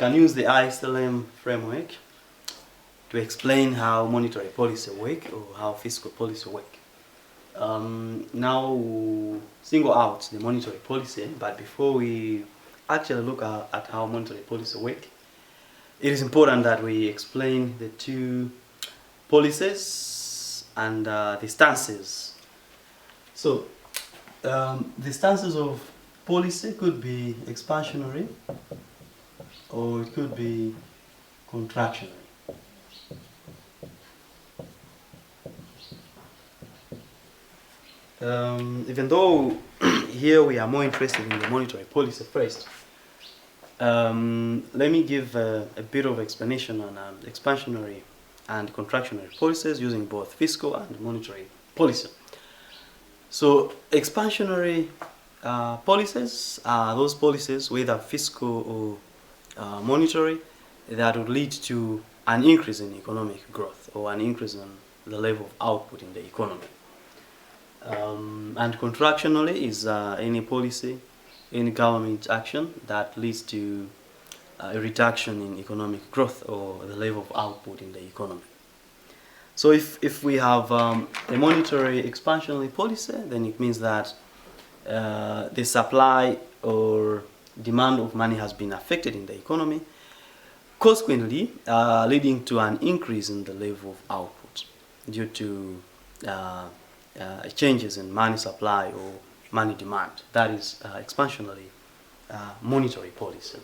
can use the ISLM framework to explain how monetary policy work or how fiscal policy work. Now we'll single out the monetary policy, but before we actually look at how monetary policy work, it is important that we explain the two policies and the stances. So the stances of policy could be expansionary or it could be contractionary. Even though here we are more interested in the monetary policy first, let me give a bit of explanation on expansionary and contractionary policies using both fiscal and monetary policy. So expansionary policies are those policies, whether fiscal or monetary, that would lead to an increase in economic growth or an increase in the level of output in the economy. And contractionally is any policy, any government action that leads to a reduction in economic growth or the level of output in the economy. So if we have a monetary expansionary policy, then it means that the supply or demand of money has been affected in the economy, consequently leading to an increase in the level of output due to changes in money supply or money demand. That is expansionary monetary policy.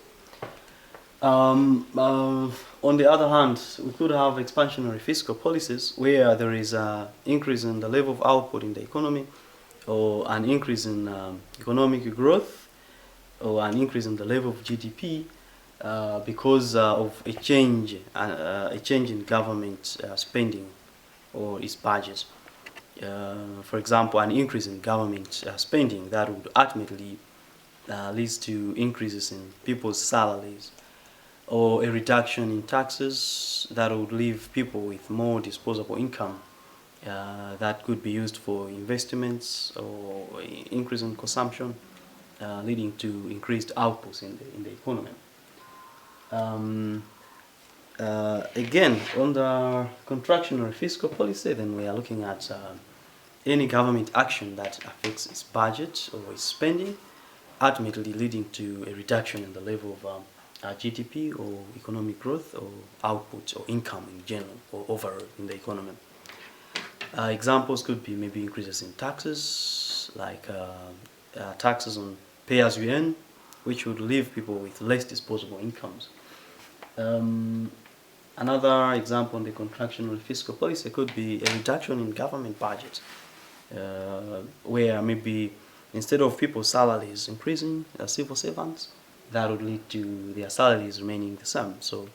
On the other hand, we could have expansionary fiscal policies where there is an increase in the level of output in the economy or an increase in economic growth or an increase in the level of GDP because of a change in government spending or its budget. For example, an increase in government spending that would ultimately lead to increases in people's salaries, or a reduction in taxes that would leave people with more disposable income that could be used for investments or increase in consumption, leading to increased outputs in the economy. Again, on the contractionary fiscal policy, then we are looking at any government action that affects its budget or its spending, ultimately leading to a reduction in the level of GDP or economic growth or output or income in general or overall in the economy. Examples could be maybe increases in taxes, like taxes on pay-as-you-earn, which would leave people with less disposable incomes. Another example on the contractionary fiscal policy could be a reduction in government budget, where maybe instead of people's salaries increasing, civil servants, that would lead to their salaries remaining the same. So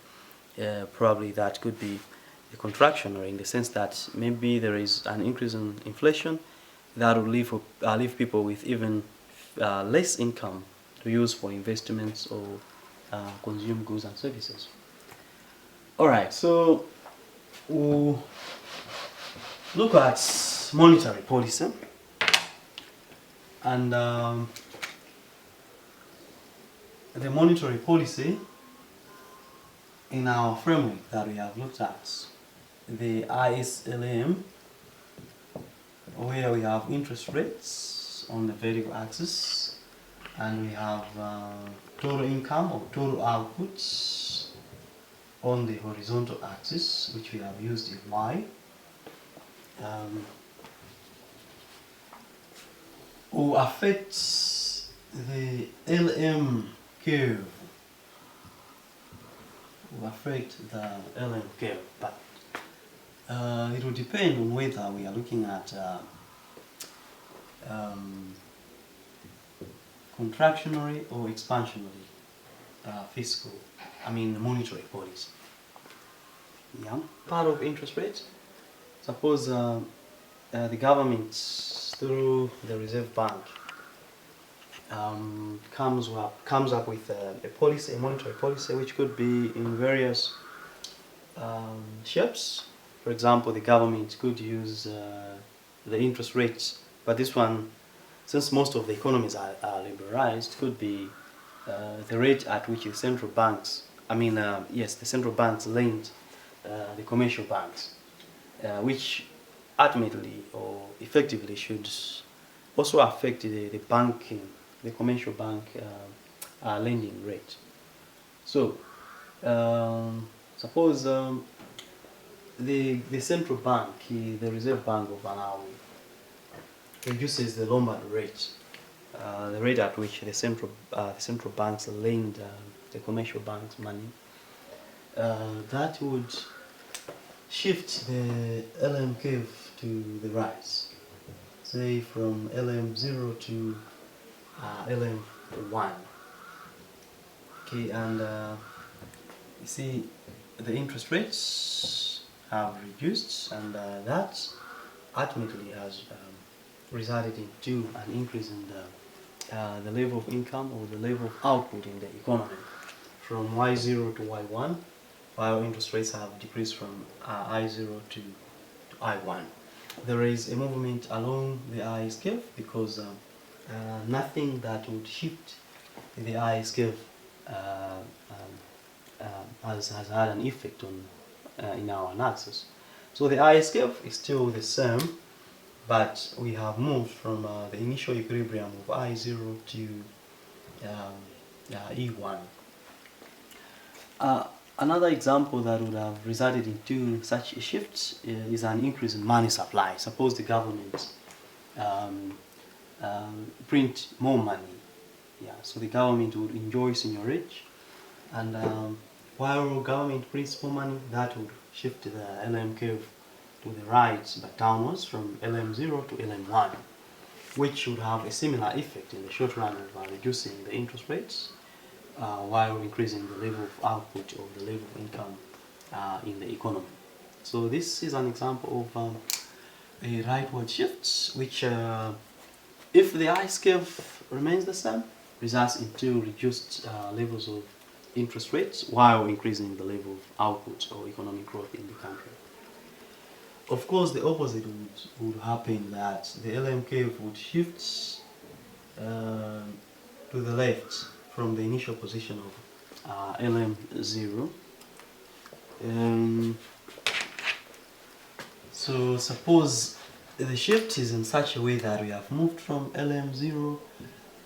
probably that could be a contractionary in the sense that maybe there is an increase in inflation that would leave people with even less income to use for investments or consume goods and services. Alright, so we'll look at monetary policy, and the monetary policy in our framework that we have looked at, the ISLM, where we have interest rates on the vertical axis and we have total income or total outputs on the horizontal axis, which we have used in Y. Will affect the LM curve. Will affect the LM curve, but it will depend on whether we are looking at contractionary or expansionary monetary policy. Yeah, part of interest rates. Suppose the government through the Reserve Bank comes up with a policy, a monetary policy, which could be in various shapes. For example, the government could use the interest rates, but this one, since most of the economies are liberalized, could be the rate at which the central banks yes, the central banks lend the commercial banks, which ultimately or effectively should also affect the banking, the commercial bank lending rate. So, suppose the central bank, the Reserve Bank of Malawi, reduces the Lombard rate, the rate at which the central banks lend the commercial banks money. That would shift the LM curve to the rise, say from LM0 to LM1. Okay, and you see the interest rates have reduced, and that ultimately has resulted into an increase in the level of income or the level of output in the economy from Y0 to Y1, while interest rates have decreased from I0 to I1. There is a movement along the I scale because nothing that would shift the I scale has had an effect on in our analysis. So the I scale is still the same, but we have moved from the initial equilibrium of I0 to E1. Another example that would have resulted into such a shift is an increase in money supply. Suppose the government print more money. Yeah, so the government would enjoy seigniorage, and while government prints more money, that would shift the LM curve to the right but downwards from LM0 to LM1, which would have a similar effect in the short run of reducing the interest rates while increasing the level of output or the level of income in the economy. So this is an example of a rightward shift, which if the I scale remains the same, results into reduced levels of interest rates while increasing the level of output or economic growth in the country. Of course, the opposite would happen, that the LM curve would shift to the left from the initial position of LM0. So suppose the shift is in such a way that we have moved from LM0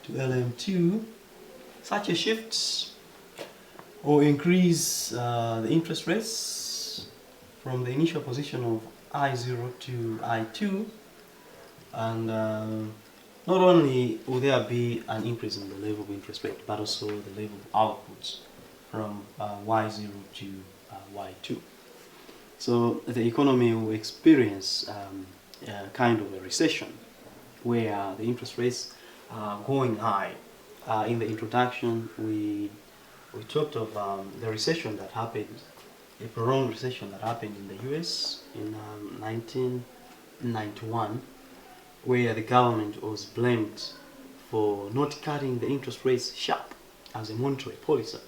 to LM2. Such a shift will increase the interest rates from the initial position of I0 to I2, and not only will there be an increase in the level of interest rate, but also the level of output from Y0 to Y2. So the economy will experience kind of a recession where the interest rates are going high. In the introduction, we talked of the recession that happened, a prolonged recession that happened in the US in 1991, where the government was blamed for not cutting the interest rates sharp as a monetary policy.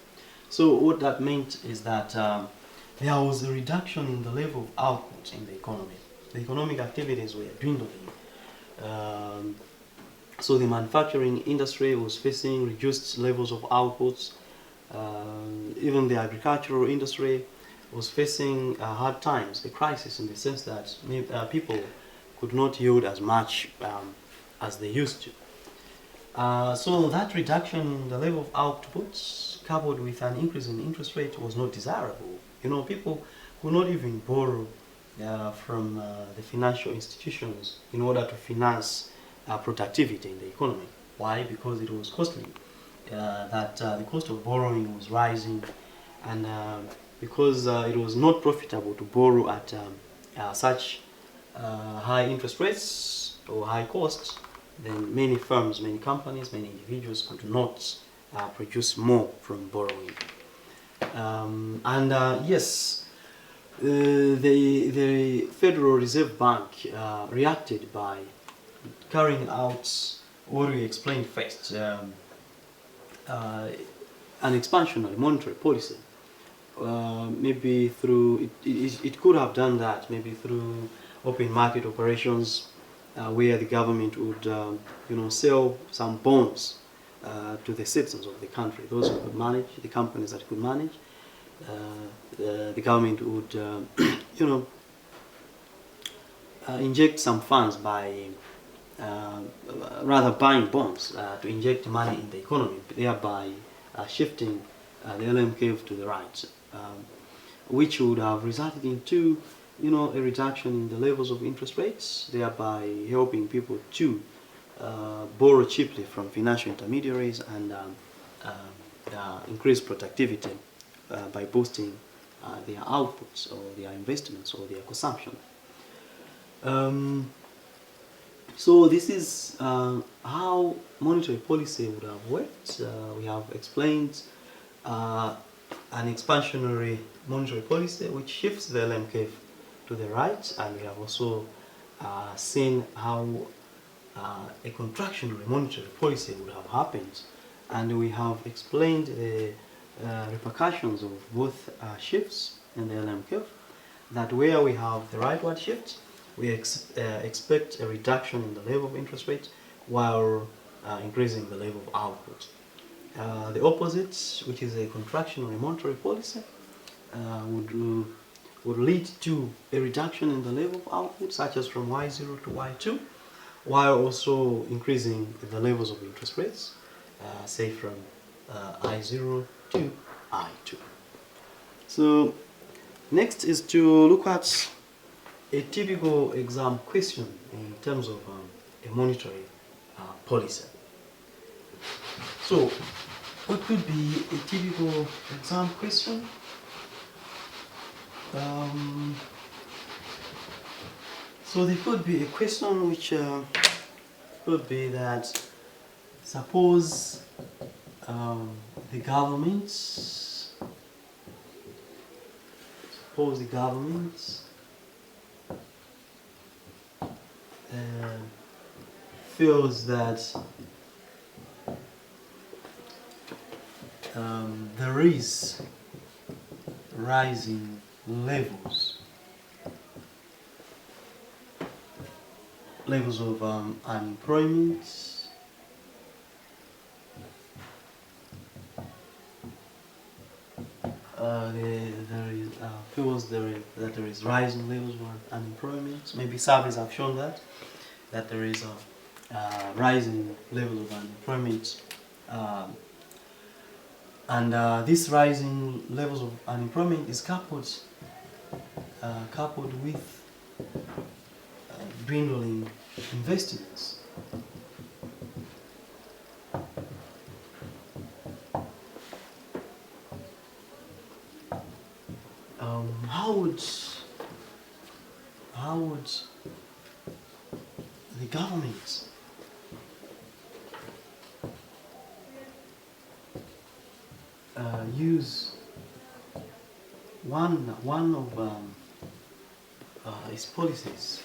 So what that meant is that there was a reduction in the level of output in the economy. The economic activities were dwindling. So the manufacturing industry was facing reduced levels of outputs. Even the agricultural industry was facing hard times, a crisis in the sense that people could not yield as much as they used to. So that reduction in the level of outputs, coupled with an increase in interest rate, was not desirable. You know, people could not even borrow from the financial institutions in order to finance productivity in the economy. Why? Because it was costly. The cost of borrowing was rising, and because it was not profitable to borrow at such high interest rates or high costs, then many firms, many companies, many individuals could not produce more from borrowing. Yes, the Federal Reserve Bank reacted by carrying out what we explained first, an expansionary monetary policy. Maybe through, it could have done that, maybe through open market operations, where the government would sell some bonds to the citizens of the country, those who could manage, the companies that could manage, the government would, you know, inject some funds by rather buying bonds to inject money in the economy, thereby shifting the LM curve to the right, which would have resulted into, you know, a reduction in the levels of interest rates, thereby helping people to borrow cheaply from financial intermediaries and increase productivity by boosting their outputs or their investments or their consumption. So this is how monetary policy would have worked. We have explained an expansionary monetary policy which shifts the LM curve to the right, and we have also seen how a contractionary monetary policy would have happened, and we have explained the repercussions of both shifts in the LM curve, that where we have the rightward shift, we expect a reduction in the level of interest rate while increasing the level of output. The opposite, which is a contractionary monetary policy, would lead to a reduction in the level of output, such as from Y0 to Y2, while also increasing the levels of interest rates, say from I0 to I2. So next is to look at a typical exam question in terms of a monetary policy. So what could be a typical exam question? So there could be a question which could be that suppose the government feels that there is rising levels of unemployment, feels that there is rising levels of unemployment. Maybe surveys have shown that there is a rising level of unemployment, and this rising levels of unemployment is coupled with dwindling investments. How would the government use one of its policies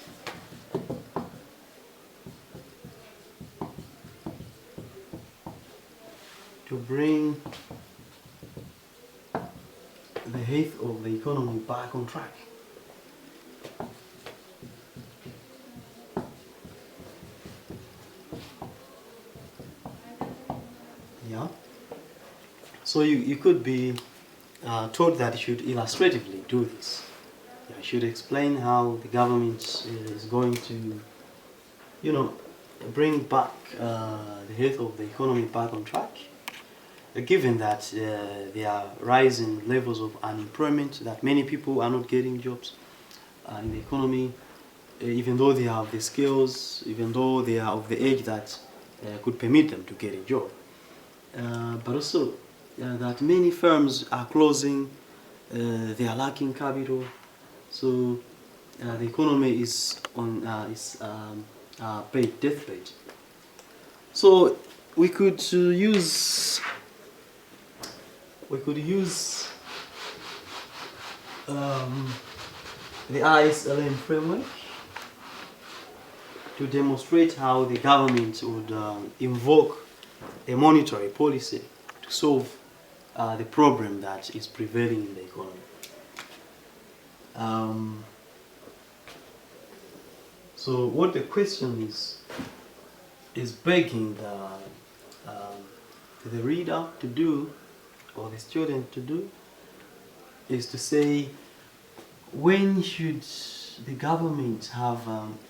to bring the health of the economy back on track? Yeah. So you could be told that you should illustratively do this. You should explain how the government is going to, you know, bring back the health of the economy back on track, given that there are rising levels of unemployment, that many people are not getting jobs in the economy, even though they have the skills, even though they are of the age that could permit them to get a job. But also that many firms are closing, they are lacking capital, so the economy is on paid death rate. So we could use the ISLM framework to demonstrate how the government would invoke a monetary policy to solve the problem that is prevailing in the economy. So what the question is begging the reader to do, or the student to do, is to say, when should the government have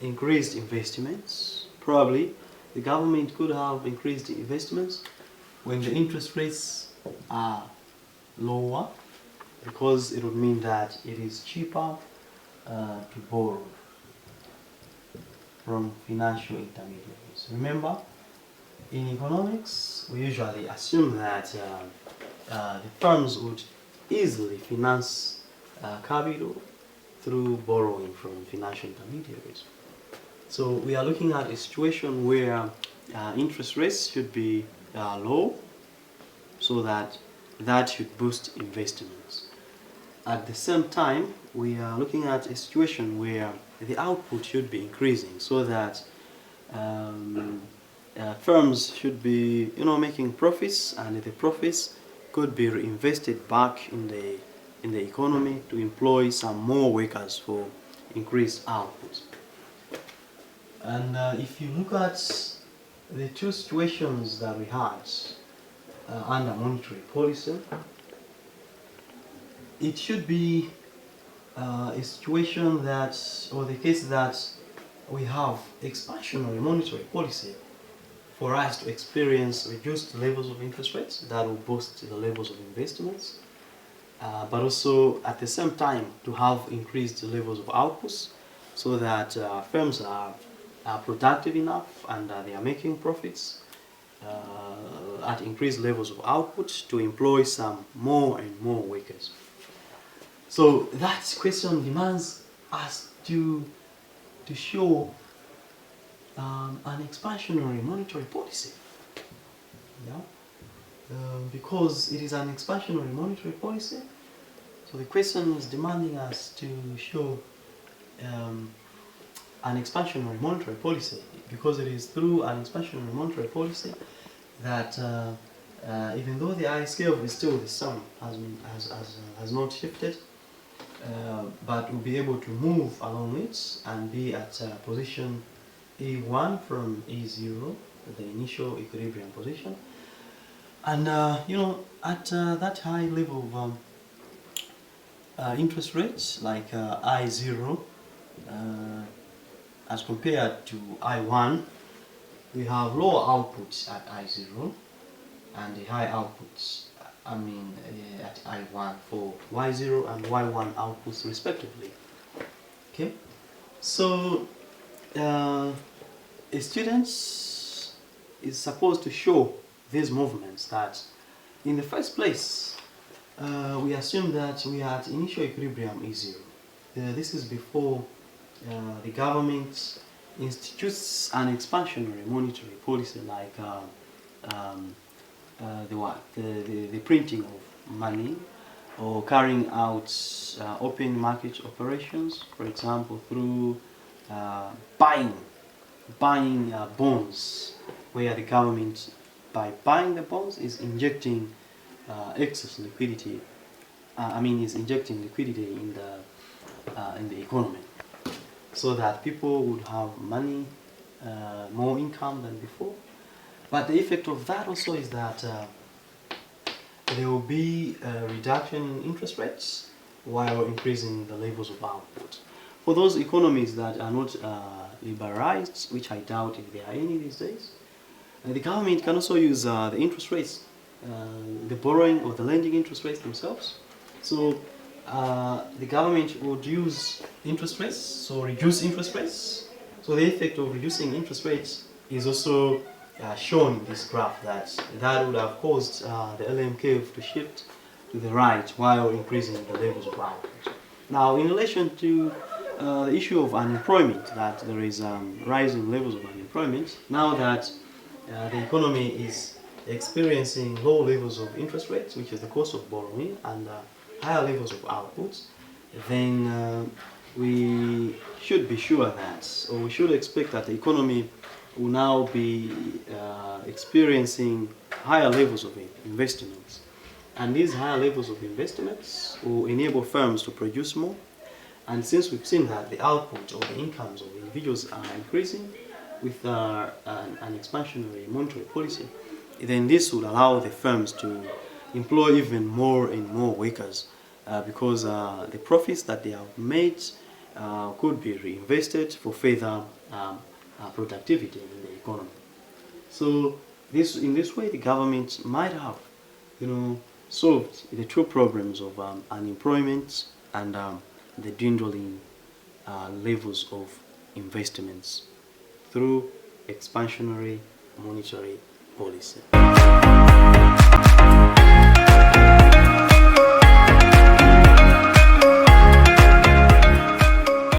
increased investments? Probably the government could have increased investments when the interest rates are lower, because it would mean that it is cheaper to borrow from financial intermediaries. Remember, in economics, we usually assume that the firms would easily finance capital through borrowing from financial intermediaries. So we are looking at a situation where interest rates should be low, so that should boost investments. At the same time, we are looking at a situation where the output should be increasing, so that firms should be, making profits, and the profits could be reinvested back in the economy to employ some more workers for increased output. And if you look at the two situations that we had under monetary policy, it should be a situation that, or the case that we have expansionary monetary policy for us to experience reduced levels of interest rates that will boost the levels of investments, but also at the same time to have increased levels of outputs, so that firms are productive enough and they are making profits at increased levels of output to employ some more and more workers. So that question demands us to show an expansionary monetary policy. Yeah? Because it is an expansionary monetary policy, so the question is demanding us to show an expansionary monetary policy, because it is through an expansionary monetary policy that even though the I scale is still the same, has not shifted, but we'll be able to move along it and be at position E1 from E0, the initial equilibrium position. And at that high level of interest rates, like I0, as compared to I1, we have lower outputs at I0 and the high outputs, at I1 for Y0 and Y1 outputs respectively. Okay, so a student is supposed to show these movements that, in the first place, we assume that we are at initial equilibrium E0. This is before the government institutes an expansionary monetary policy, like the printing of money, or carrying out open market operations, for example, through buying bonds, where the government, by buying the bonds, is injecting excess liquidity. Is injecting liquidity in the economy, so that people would have money, more income than before. But the effect of that also is that there will be a reduction in interest rates while increasing the levels of output. For those economies that are not liberalized, which I doubt if there are any these days, the government can also use the interest rates, the borrowing or the lending interest rates themselves. So the government would use interest rates, so reduce interest rates. So the effect of reducing interest rates is also shown in this graph, that would have caused the LM curve to shift to the right while increasing the levels of output. Now, in relation to the issue of unemployment, that there is rising levels of unemployment, now that the economy is experiencing low levels of interest rates, which is the cost of borrowing, and higher levels of output, then we should be sure that, or we should expect that the economy will now be experiencing higher levels of investments. And these higher levels of investments will enable firms to produce more. And since we've seen that the output or the incomes of individuals are increasing with an expansionary monetary policy, then this would allow the firms to employ even more and more workers because the profits that they have made could be reinvested for further productivity in the economy. So in this way, the government might have, solved the true problems of unemployment and the dwindling levels of investments through expansionary monetary policy.